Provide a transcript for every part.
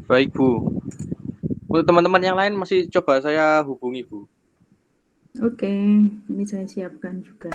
Baik, Bu. Untuk teman-teman yang lain masih coba saya hubungi, Bu. Oke, ini saya siapkan juga.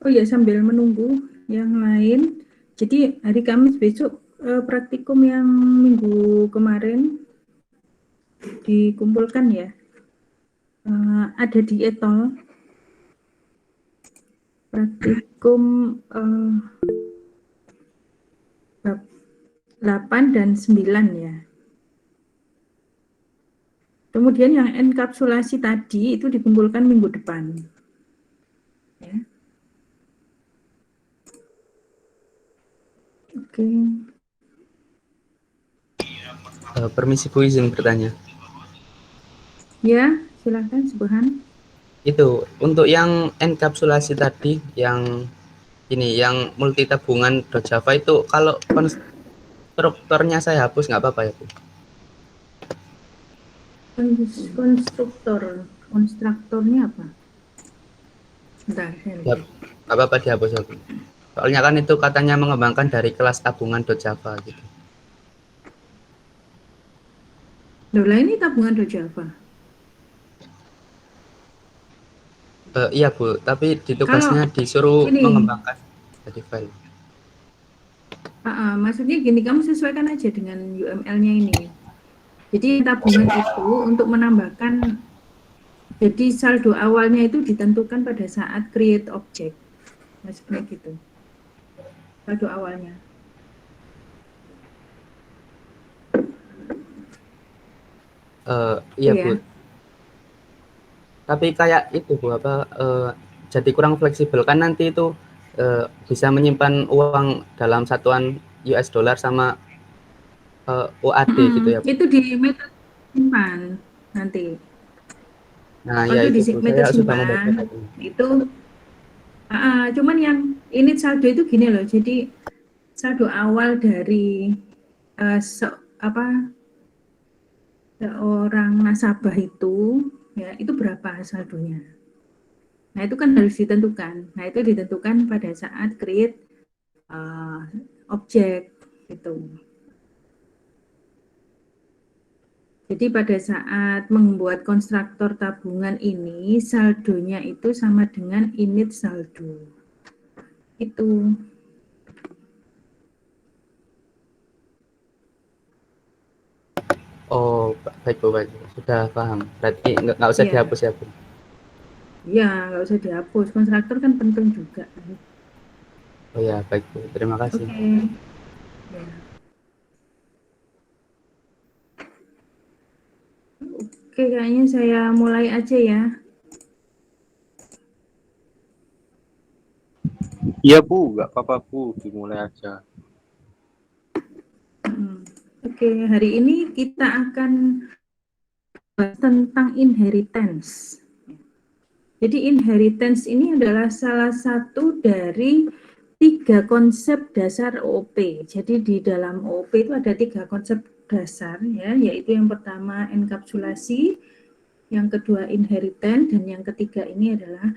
Oh ya, sambil menunggu yang lain. Jadi hari Kamis besok praktikum yang minggu kemarin dikumpulkan ya. Ada di etol praktikum bab 8 dan 9 ya. Kemudian yang enkapsulasi tadi itu dikumpulkan minggu depan. Ya. Oke. Permisi Bu, izin bertanya. Ya, silakan Subhan. Itu untuk yang enkapsulasi tadi, yang ini, yang multi tabungan .java itu kalau konstruktornya saya hapus nggak apa-apa ya Bu? Konstruktornya apa? Bentar, saya Ya, lihat. nggak apa-apa dihapus ya Bu. Soalnya kan itu katanya mengembangkan dari kelas tabungan .java gitu. Loh, lah ini tabungan .java. Iya Bu, tapi di Kalau tugasnya disuruh gini, mengembangkan jadi file. maksudnya gini, kamu sesuaikan aja dengan UML-nya ini. Jadi tabungan itu untuk menambahkan, jadi saldo awalnya itu ditentukan pada saat create object. Maksudnya gitu. Saldo awalnya. Iya Itu Bu, ya. tapi kayak itu Bu, apa, jadi kurang fleksibel kan nanti itu bisa menyimpan uang dalam satuan US dollar sama UAD gitu ya Bu. Itu di metode simpan nanti. Nah ya Waktu itu di Bu, metode saya sudah membaca simpan tadi. itu, cuman yang init saldo itu gini loh. Jadi saldo awal dari seorang nasabah itu, ya, itu berapa saldonya. Nah, itu kan harus ditentukan. Nah, itu ditentukan pada saat create objek gitu. Jadi pada saat membuat konstruktor tabungan ini, saldonya itu sama dengan init saldo. Itu. Oh, baik Bu, baik. Sudah paham. Berarti nggak usah Ya. dihapus ya Bu? Ya, nggak usah dihapus. Konstruktor kan penting juga. Oh ya, baik Bu. Terima kasih. Oke. Ya. Oke, kayaknya saya mulai aja ya. Iya Bu, nggak apa-apa Bu, dimulai aja. Oke, hari ini kita akan bahas tentang inheritance. Jadi inheritance ini adalah salah satu dari 3 konsep dasar OOP. Jadi di dalam OOP itu ada 3 konsep dasar ya, yaitu yang pertama enkapsulasi, yang kedua inheritance, dan yang ketiga ini adalah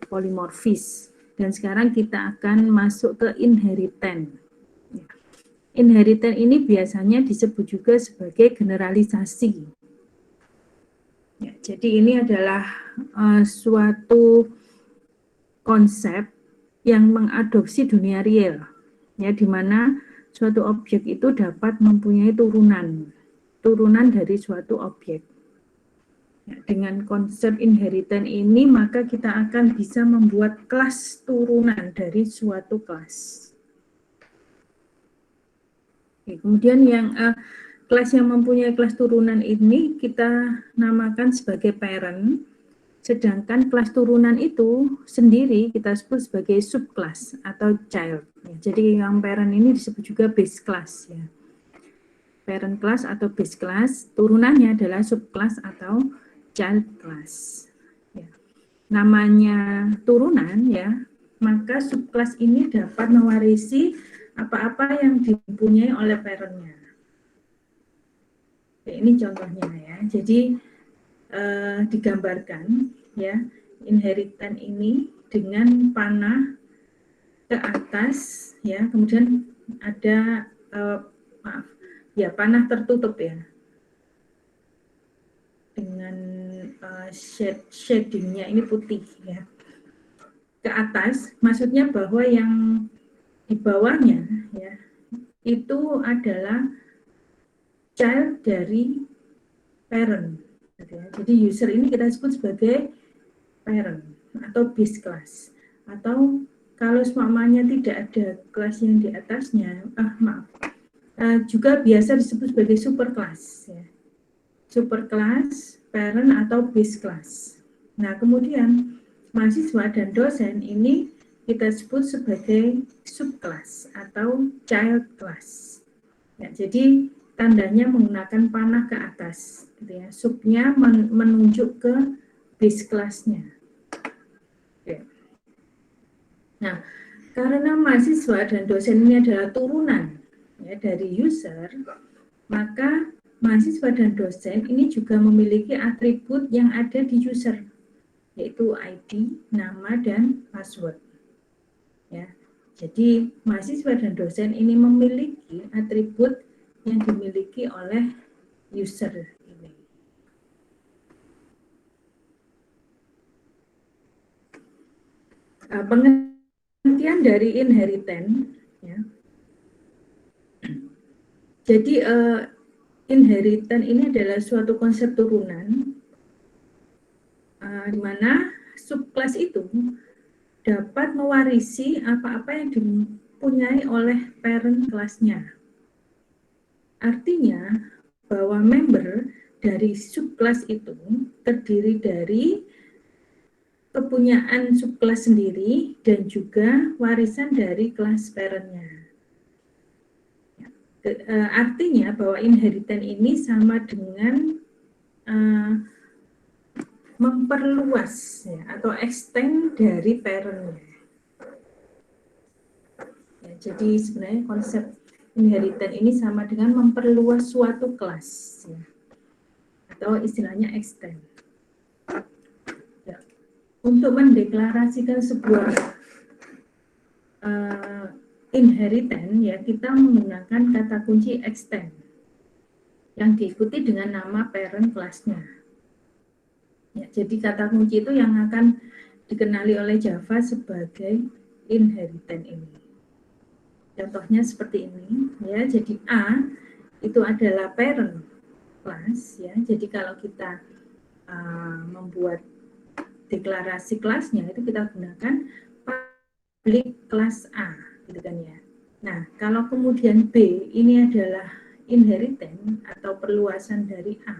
polimorfis. Dan sekarang kita akan masuk ke inheritance. Inheritance ini biasanya disebut juga sebagai generalisasi. Ya, jadi ini adalah suatu konsep yang mengadopsi dunia real, ya, di mana suatu objek itu dapat mempunyai turunan dari suatu objek. Ya, dengan konsep inheritance ini, maka kita akan bisa membuat kelas turunan dari suatu kelas. Oke, kemudian yang kelas yang mempunyai kelas turunan ini kita namakan sebagai parent, sedangkan kelas turunan itu sendiri kita sebut sebagai subclass atau child. Ya, jadi yang parent ini disebut juga base class. Ya. Parent class atau base class, turunannya adalah subclass atau child class. Ya. Namanya turunan ya, maka subclass ini dapat mewarisi apa-apa yang dipunyai oleh parentnya. Ini contohnya ya. Jadi digambarkan ya, inheritance ini dengan panah ke atas ya, kemudian ada panah tertutup ya, dengan shadingnya ini putih ya. Ke atas maksudnya bahwa yang di bawahnya ya itu adalah child dari parent. Jadi user ini kita sebut sebagai parent atau base class. Atau kalau seumpamanya tidak ada kelas yang di atasnya, juga biasa disebut sebagai superclass. Ya. Superclass, parent atau base class. Nah, kemudian mahasiswa dan dosen ini kita sebut sebagai subclass atau child class. Ya, jadi tandanya menggunakan panah ke atas, gitu ya. Subnya menunjuk ke base class-nya. Oke. Nah, karena mahasiswa dan dosen ini adalah turunan ya, dari user, maka mahasiswa dan dosen ini juga memiliki atribut yang ada di user, yaitu ID, nama, dan password. Ya, jadi mahasiswa dan dosen ini memiliki atribut yang dimiliki oleh user ini. Pengertian dari inheritance, ya. Jadi inheritance ini adalah suatu konsep turunan di mana subclass itu dapat mewarisi apa-apa yang dipunyai oleh parent kelasnya. Artinya bahwa member dari subclass itu terdiri dari kepunyaan subclass sendiri dan juga warisan dari kelas parentnya. Artinya bahwa inheritance ini sama dengan memperluas ya, atau extend dari parentnya. Ya, Ya, jadi sebenarnya konsep inheritance ini sama dengan memperluas suatu kelas, ya, atau istilahnya extend. Ya. Untuk mendeklarasikan sebuah inheritance, ya kita menggunakan kata kunci extend yang diikuti dengan nama parent kelasnya. Ya, jadi kata kunci itu yang akan dikenali oleh Java sebagai inheritance ini. Contohnya seperti ini, ya. Jadi A itu adalah parent class, ya. Jadi kalau kita membuat deklarasi kelasnya itu kita gunakan public class A, gitu kan ya. Nah, kalau kemudian B ini adalah inheritance atau perluasan dari A,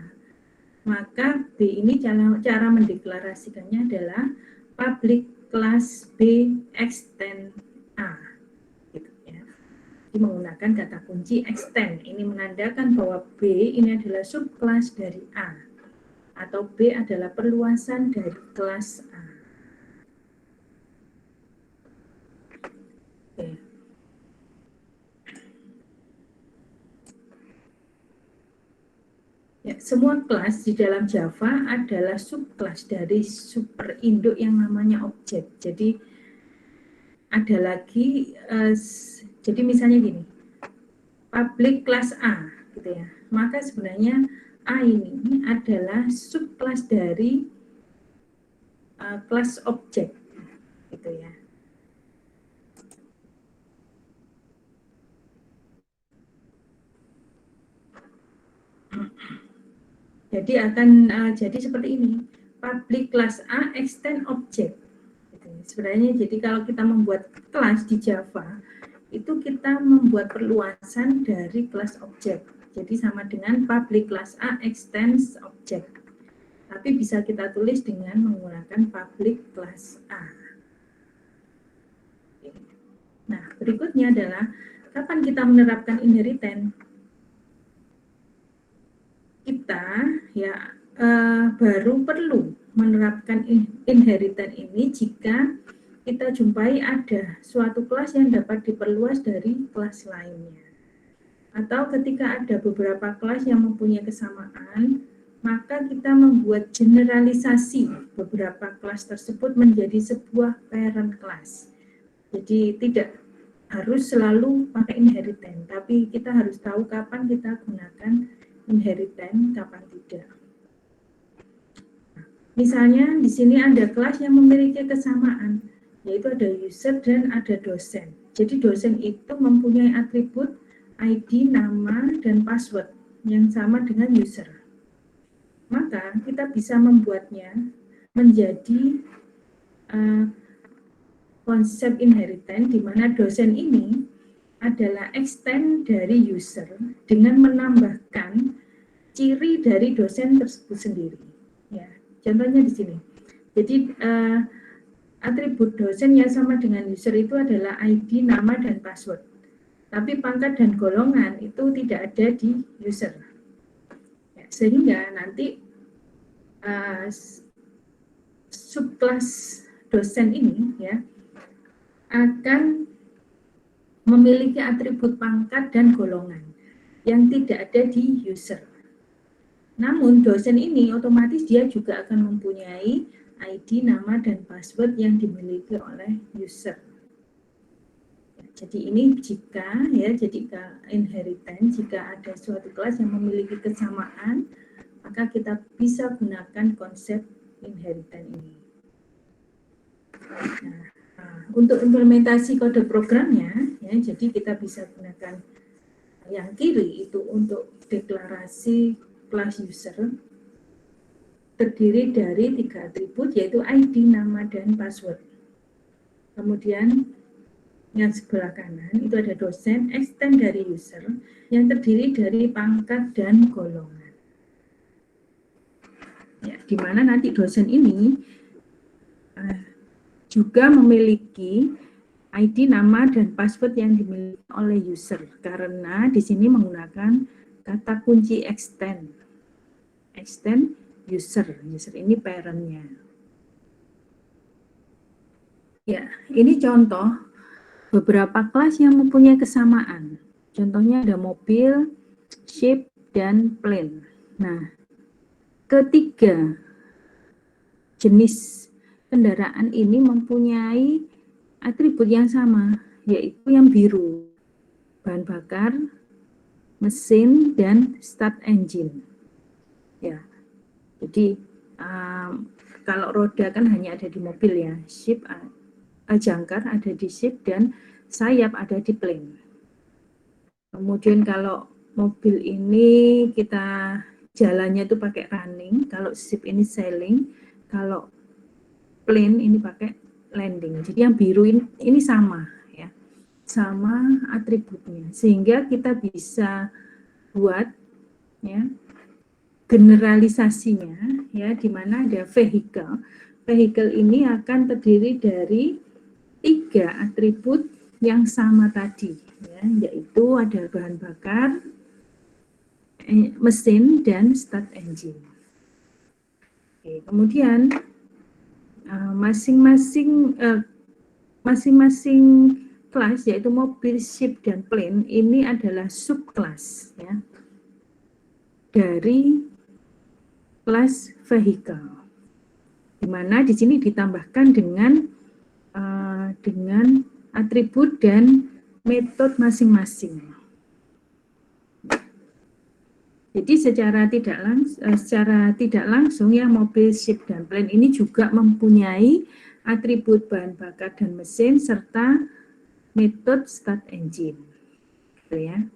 maka B ini cara mendeklarasikannya adalah public class B extend A, gitu ya. Jadi menggunakan kata kunci extend, ini menandakan bahwa B ini adalah subkelas dari A, atau B adalah perluasan dari kelas A. Oke. Ya, semua kelas di dalam Java adalah subkelas dari superinduk yang namanya objek. Jadi ada lagi, jadi misalnya gini, public class A, gitu ya. Maka sebenarnya A ini adalah subkelas dari kelas objek, gitu ya. Jadi akan jadi seperti ini, public class A extend object. Gitu. Sebenarnya jadi kalau kita membuat kelas di Java, itu kita membuat perluasan dari kelas objek. Jadi sama dengan public class A extends object. Tapi bisa kita tulis dengan menggunakan public class A. Nah, berikutnya adalah kapan kita menerapkan inheritance. Kita ya baru perlu menerapkan inheritance ini jika kita jumpai ada suatu kelas yang dapat diperluas dari kelas lainnya. Atau ketika ada beberapa kelas yang mempunyai kesamaan, maka kita membuat generalisasi beberapa kelas tersebut menjadi sebuah parent class. Jadi tidak harus selalu pakai inheritance, tapi kita harus tahu kapan kita gunakan inheritance, kapan tidak. Misalnya di sini ada kelas yang memiliki kesamaan, yaitu ada user dan ada dosen. Jadi dosen itu mempunyai atribut ID, nama, dan password yang sama dengan user. Maka kita bisa membuatnya menjadi konsep inheritance di mana dosen ini adalah extend dari user dengan menambahkan ciri dari dosen tersebut sendiri. Ya, contohnya di sini. Jadi atribut dosen yang sama dengan user itu adalah ID, nama, dan password. Tapi pangkat dan golongan itu tidak ada di user. Ya, sehingga nanti subkelas dosen ini ya akan memiliki atribut pangkat dan golongan yang tidak ada di user. Namun dosen ini otomatis dia juga akan mempunyai ID, nama, dan password yang dimiliki oleh user. Jadi ini jika inheritance, jika ada suatu kelas yang memiliki kesamaan, maka kita bisa gunakan konsep inheritance ini. Nah, untuk implementasi kode programnya, ya, jadi kita bisa gunakan yang kiri itu untuk deklarasi kelas user terdiri dari 3 atribut yaitu ID, nama, dan password. Kemudian yang sebelah kanan itu ada dosen extend dari user yang terdiri dari pangkat dan golongan. Ya, di mana nanti dosen ini juga memiliki ID, nama, dan password yang dimiliki oleh user karena di sini menggunakan kata kunci extend user ini parent-nya. Ya, ini contoh beberapa kelas yang mempunyai kesamaan. Contohnya ada mobil, ship, dan plane. Nah, ketiga jenis kendaraan ini mempunyai atribut yang sama, yaitu yang biru, bahan bakar, mesin, dan start engine. Ya, jadi kalau roda kan hanya ada di mobil ya, ship, jangkar ada di ship, dan sayap ada di plane. Kemudian kalau mobil ini kita jalannya itu pakai running, kalau ship ini sailing, kalau plane ini pakai landing. Jadi yang biru ini sama ya, sama atributnya, sehingga kita bisa buat ya generalisasinya ya, di mana ada vehicle. Vehicle ini akan terdiri dari 3 atribut yang sama tadi ya, yaitu ada bahan bakar, mesin, dan start engine. Oke, kemudian masing-masing kelas, yaitu mobil, ship, dan plane, ini adalah subkelas ya dari kelas vehicle, di mana di sini ditambahkan dengan atribut dan metode masing-masing. Jadi secara tidak langsung ya, mobil, ship, dan plane ini juga mempunyai atribut bahan bakar dan mesin serta metode start engine. Gitu ya.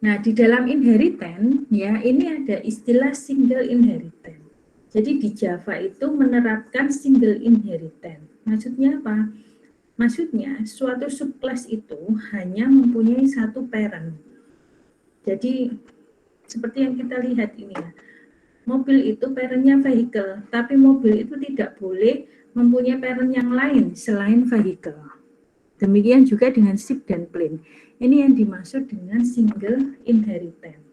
Nah, di dalam inheritance ya, ini ada istilah single inheritance. Jadi di Java itu menerapkan single inheritance. Maksudnya apa? Maksudnya suatu subclass itu hanya mempunyai satu parent. Jadi seperti yang kita lihat ini ya, mobil itu parentnya vehicle, tapi mobil itu tidak boleh mempunyai parent yang lain selain vehicle. Demikian juga dengan ship dan plane. Ini yang dimaksud dengan single inheritance.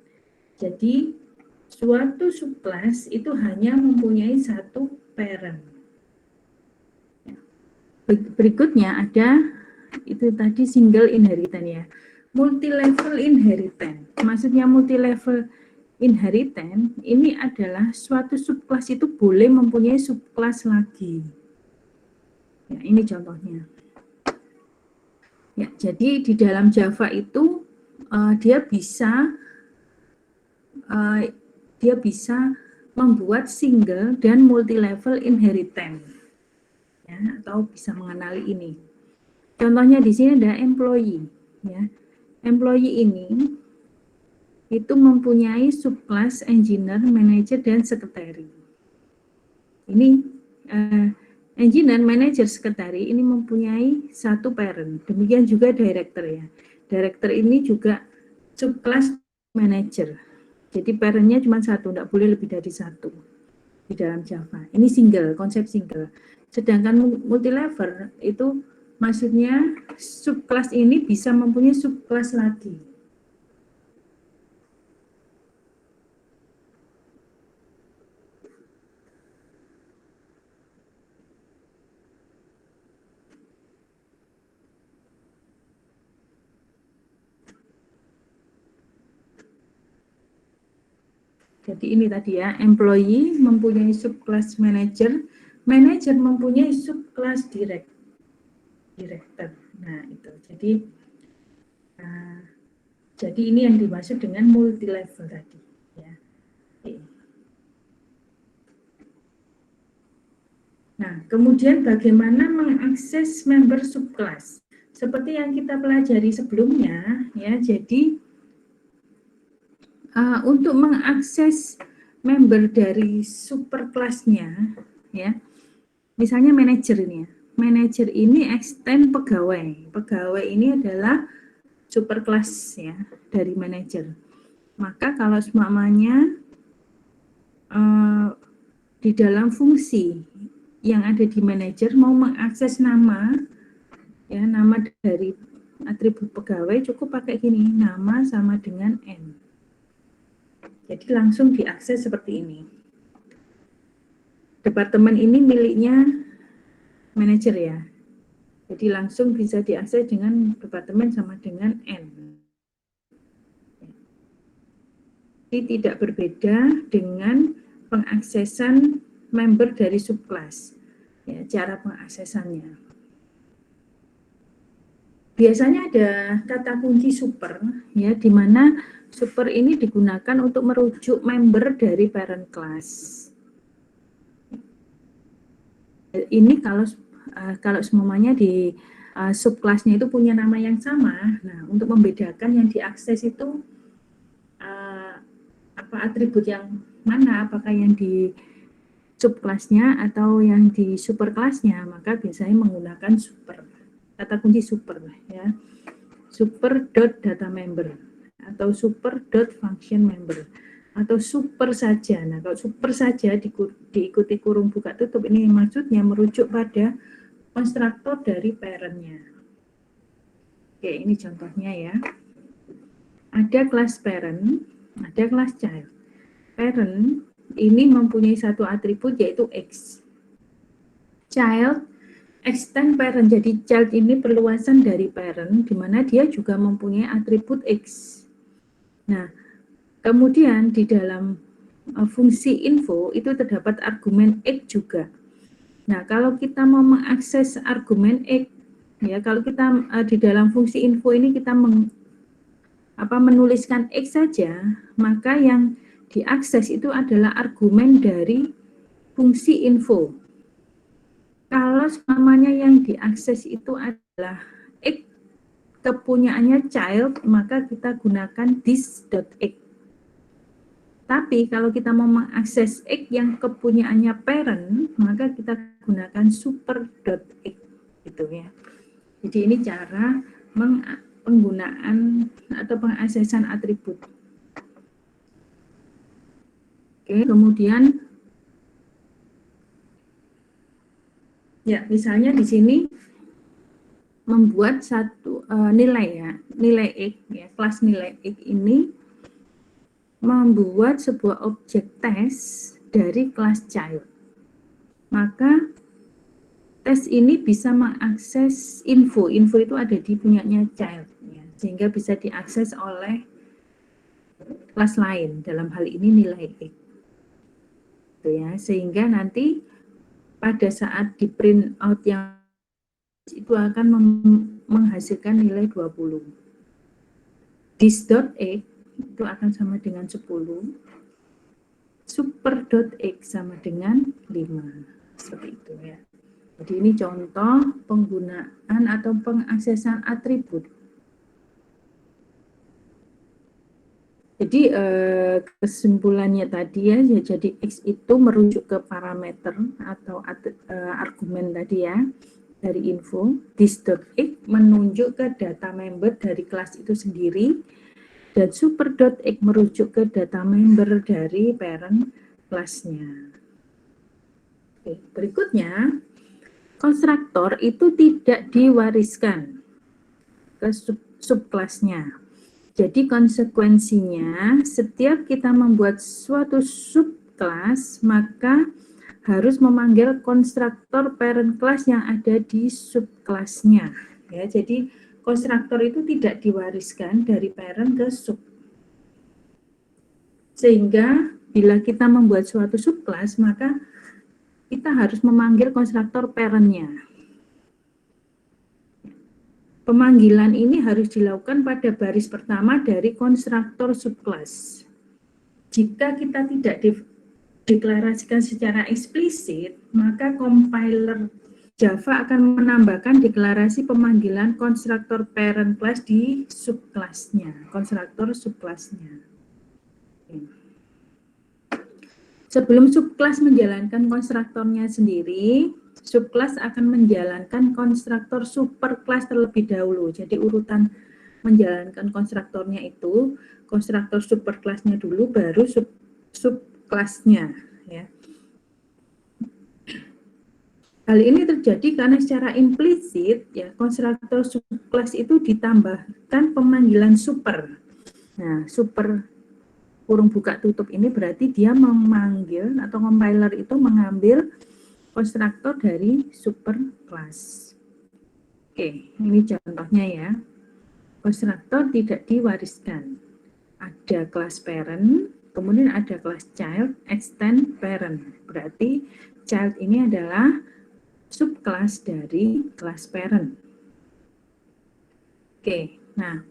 Jadi suatu subclass itu hanya mempunyai satu parent. Berikutnya ada itu tadi single inheritance ya. Multi-level inheritance. Maksudnya multi-level inheritance ini adalah suatu subclass itu boleh mempunyai subclass lagi. Ya, ini contohnya. Ya, jadi di dalam Java itu dia bisa membuat single dan multi-level inheritance. Ya, atau bisa mengenali ini. Contohnya di sini ada employee ya. Employee ini itu mempunyai subclass engineer, manager, dan secretary. Ini engineer, manager, secretary ini mempunyai satu parent. Demikian juga director ya. Director ini juga subclass manager. Jadi parentnya cuma satu, tidak boleh lebih dari satu di dalam Java. Ini single, konsep single. Sedangkan multi-level itu maksudnya subclass ini bisa mempunyai subclass lagi. Jadi ini tadi ya, employee mempunyai subclass manager, manager mempunyai subclass director. Nah itu, jadi ini yang dimaksud dengan multi level tadi. Ya. Nah, kemudian bagaimana mengakses member subclass? Seperti yang kita pelajari sebelumnya, ya. Jadi untuk mengakses member dari superclassnya, ya. Misalnya manajer ini ya. Manajer ini extend pegawai. Pegawai ini adalah superclass ya dari manajer. Maka kalau seumpamanya di dalam fungsi yang ada di manajer mau mengakses nama ya, nama dari atribut pegawai, cukup pakai gini, nama sama dengan N. Jadi langsung diakses seperti ini. Departemen ini miliknya manajer ya. Jadi langsung bisa diakses dengan departemen sama dengan N. Jadi tidak berbeda dengan pengaksesan member dari subkelas. Ya, cara pengaksesannya. Biasanya ada kata kunci super, ya, di mana super ini digunakan untuk merujuk member dari parent class. Ini kalau semuanya di subkelasnya itu punya nama yang sama. Nah, untuk membedakan yang diakses itu apa atribut yang mana, apakah yang di subkelasnya atau yang di superkelasnya, maka biasanya menggunakan super, kata kunci super, ya, super dot data member atau super dot function member atau super saja. Nah, kalau super saja diikuti kurung buka tutup, ini maksudnya merujuk pada konstruktor dari parentnya. Oke, ini contohnya ya. Ada kelas parent, ada kelas child. Parent ini mempunyai satu atribut yaitu X. Child extend parent, jadi child ini perluasan dari parent, di mana dia juga mempunyai atribut X. Nah, kemudian di dalam fungsi info itu terdapat argumen X juga. Nah, kalau kita mau mengakses argumen X, ya, kalau kita di dalam fungsi info ini kita menuliskan X saja, maka yang diakses itu adalah argumen dari fungsi info. Kalau namanya yang diakses itu adalah X kepunyaannya child, maka kita gunakan this.x. Tapi kalau kita mau mengakses X yang kepunyaannya parent, maka kita gunakan super.x, gitu ya. Jadi ini cara penggunaan atau pengaksesan atribut. Oke, kemudian ya, misalnya di sini membuat satu nilai ya, nilai X ya, kelas nilai X ini membuat sebuah objek tes dari kelas child. Maka tes ini bisa mengakses info. Info itu ada di punyanya child ya, sehingga bisa diakses oleh kelas lain, dalam hal ini nilai X. Gitu ya, sehingga nanti pada saat di print out yang itu akan menghasilkan nilai 20. This.x itu akan sama dengan 10. Super.x sama dengan 5. Seperti itu ya. Jadi ini contoh penggunaan atau pengaksesan atribut. Jadi kesimpulannya tadi ya, jadi X itu merujuk ke parameter atau argumen tadi ya, dari info. This.x menunjuk ke data member dari kelas itu sendiri, dan super.x merujuk ke data member dari parent kelasnya. Oke, berikutnya, konstruktor itu tidak diwariskan ke subkelasnya. Jadi konsekuensinya, setiap kita membuat suatu subkelas, maka harus memanggil konstruktor parent class yang ada di subkelasnya. Ya, jadi konstruktor itu tidak diwariskan dari parent ke sub. Sehingga bila kita membuat suatu subkelas, maka kita harus memanggil konstruktor parentnya. Pemanggilan ini harus dilakukan pada baris pertama dari konstruktor subkelas. Jika kita tidak deklarasikan secara eksplisit, maka compiler Java akan menambahkan deklarasi pemanggilan konstruktor parent class di subkelasnya, konstruktor subkelasnya. Sebelum subkelas menjalankan konstruktornya sendiri, subkelas akan menjalankan konstruktor superkelas terlebih dahulu. Jadi urutan menjalankan konstruktornya itu, konstruktor superkelasnya dulu, baru subkelasnya. Ya. Hal ini terjadi karena secara implisit, ya, konstruktor subkelas itu ditambahkan pemanggilan super. Nah, super kurung buka tutup ini berarti dia memanggil atau compiler itu mengambil konstruktor dari superclass. Oke, ini contohnya ya. Konstruktor tidak diwariskan. Ada kelas parent, kemudian ada kelas child, extend parent. Berarti child ini adalah subkelas dari kelas parent. Oke, nah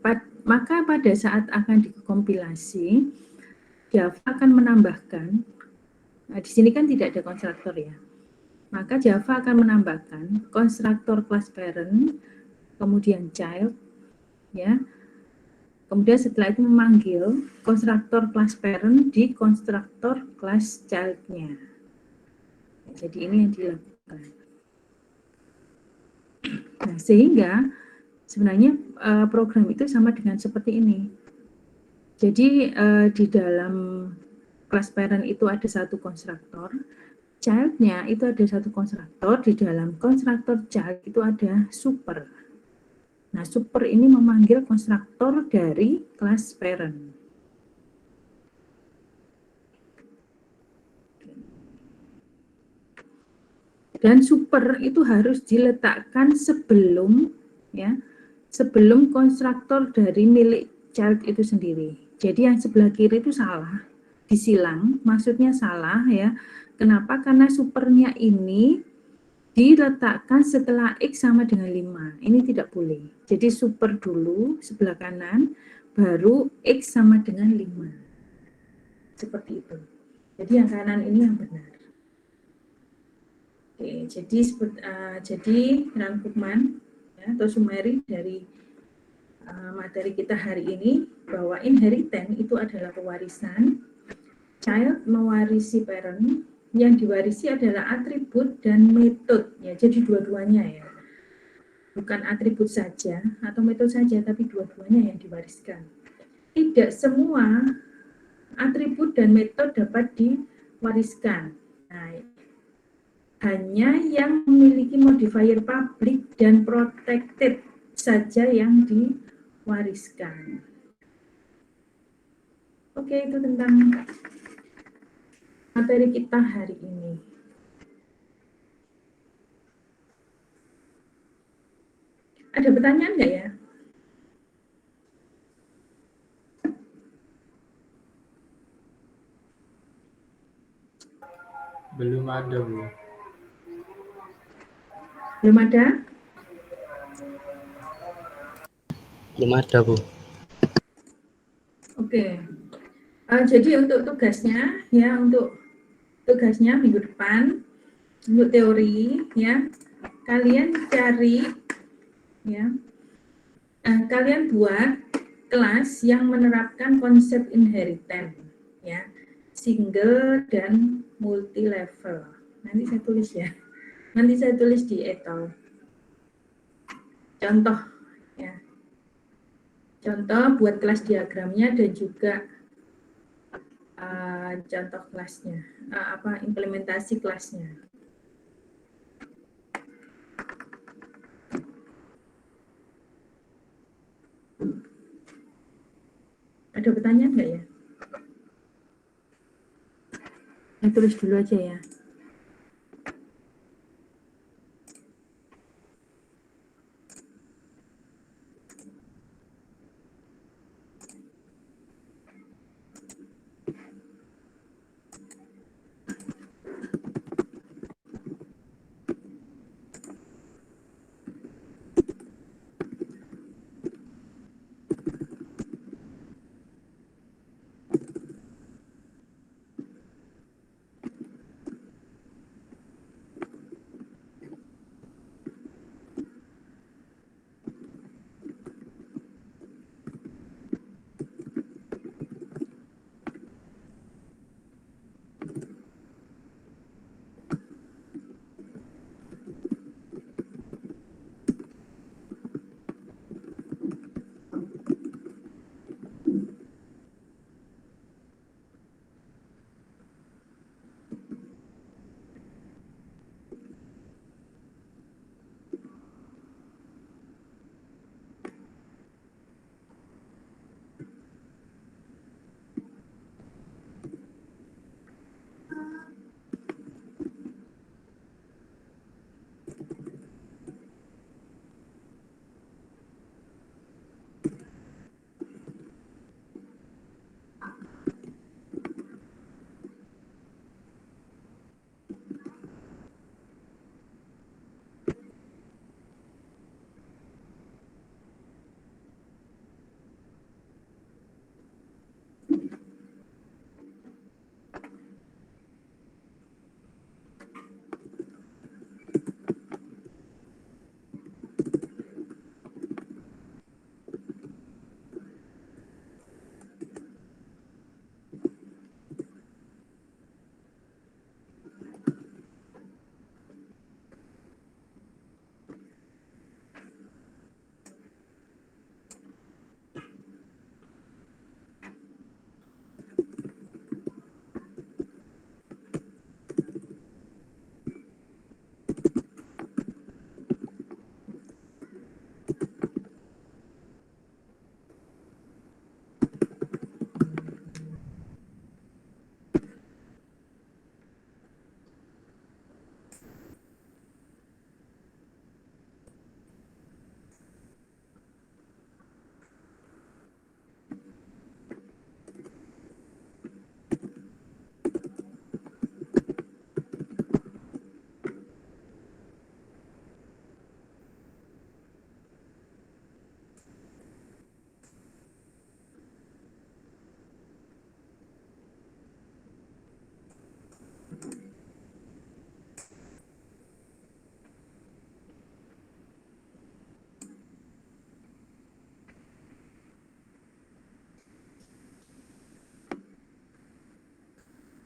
maka pada saat akan dikompilasi, Java akan menambahkan, nah di sini kan tidak ada konstruktor ya, maka Java akan menambahkan konstruktor kelas parent, kemudian child, ya, kemudian setelah itu memanggil konstruktor kelas parent di konstruktor kelas child-nya. Jadi ini yang dilakukan. Nah, sehingga sebenarnya program itu sama dengan seperti ini. Jadi di dalam kelas parent itu ada satu konstruktor, child-nya itu ada satu konstruktor, di dalam konstruktor child itu ada super. Nah, super ini memanggil konstruktor dari kelas parent. Dan super itu harus diletakkan sebelum ya, sebelum konstruktor dari milik child itu sendiri. Jadi yang sebelah kiri itu salah, disilang, maksudnya salah ya. Kenapa? Karena supernya ini diletakkan setelah X sama dengan 5. Ini tidak boleh. Jadi super dulu sebelah kanan, baru X sama dengan 5. Seperti itu. Jadi yang kanan ini yang benar. Oke, jadi rangkuman ya, atau summary dari materi kita hari ini bahwa inheritance itu adalah pewarisan. Child mewarisi parent, yang diwarisi adalah atribut dan metode ya. Jadi dua-duanya ya. Bukan atribut saja atau metode saja, tapi dua-duanya yang diwariskan. Tidak semua atribut dan metode dapat diwariskan. Nah, hanya yang memiliki modifier public dan protected saja yang diwariskan. Oke, itu tentang materi kita hari ini. Ada pertanyaan nggak ya? Belum ada, Bu. Belum ada? Belum ada, Bu. Oke. Jadi untuk tugasnya ya, untuk tugasnya minggu depan untuk teori ya, kalian cari ya, kalian buat kelas yang menerapkan konsep inheritance ya, single dan multi level. Nanti saya tulis ya, nanti saya tulis di etal. Contoh ya, contoh buat kelas diagramnya dan juga contoh kelasnya, implementasi kelasnya. Ada pertanyaan nggak ya? Saya tulis dulu aja ya.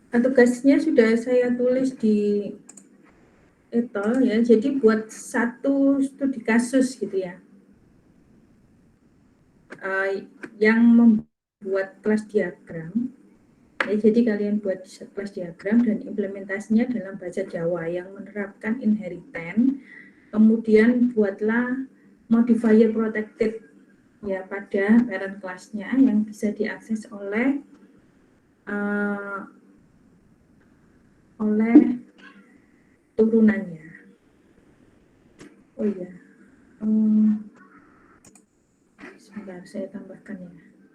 Tugasnya sudah saya tulis di etol ya, jadi buat satu studi kasus gitu ya, yang membuat kelas diagram ya, jadi kalian buat kelas diagram dan implementasinya dalam bahasa Jawa yang menerapkan inheritance, kemudian buatlah modifier protected ya pada parent kelasnya yang bisa diakses oleh turunannya. Oh iya, sebentar saya tambahkan ya,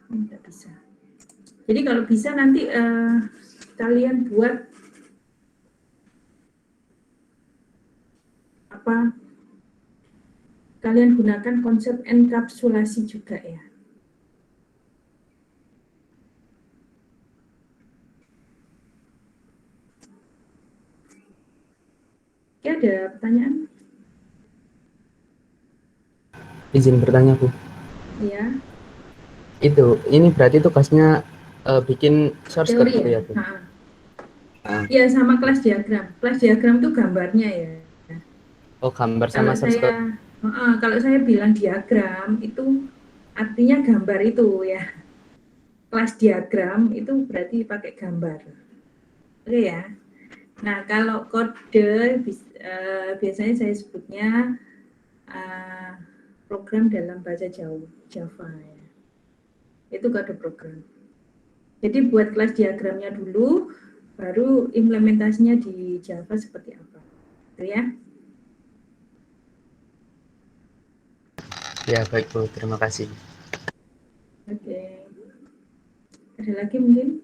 tidak bisa. Jadi kalau bisa nanti kalian buat kalian gunakan konsep enkapsulasi juga ya. Oke, ada pertanyaan? Izin bertanya, Bu. Iya. Ini berarti tugasnya bikin source code Teori gitu ya? ya, Bu? Iya, sama kelas diagram. Kelas diagram itu gambarnya ya. Oh, gambar sama source code. Kalau saya bilang diagram itu artinya gambar itu ya. Kelas diagram itu berarti pakai gambar. Oke ya. Nah, kalau kode biasanya saya sebutnya program dalam bahasa Java ya. Itu kode program. Jadi buat kelas diagramnya dulu, baru implementasinya di Java seperti apa. Gitu ya. Ya, baik, Bu. Terima kasih. Oke. Ada lagi mungkin?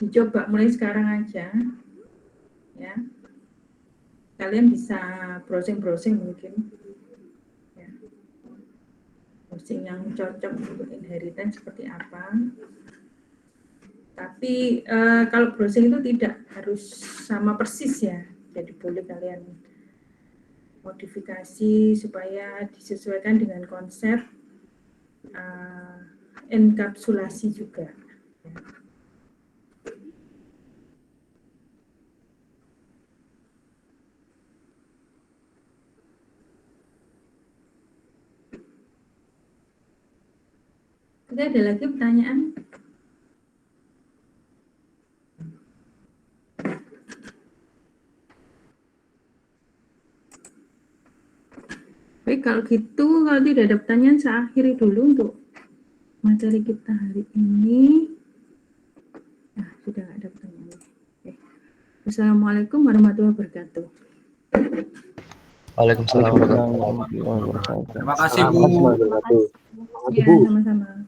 Dicoba mulai sekarang aja. Ya. Kalian bisa browsing-browsing mungkin. Ya. Browsing yang cocok untuk inheritance seperti apa. Tapi kalau browsing itu tidak harus sama persis ya. Jadi boleh kalian modifikasi supaya disesuaikan dengan konsep enkapsulasi juga. Ya. Oke, ada lagi pertanyaan? Baik, kalau gitu, kalau tidak ada pertanyaan, saya akhiri dulu untuk materi kita hari ini. Nah, sudah nggak ada pertanyaan. Oke. Assalamualaikum warahmatullahi wabarakatuh. Waalaikumsalam warahmatullahi wabarakatuh. Terima kasih, Bu. Ya, sama-sama.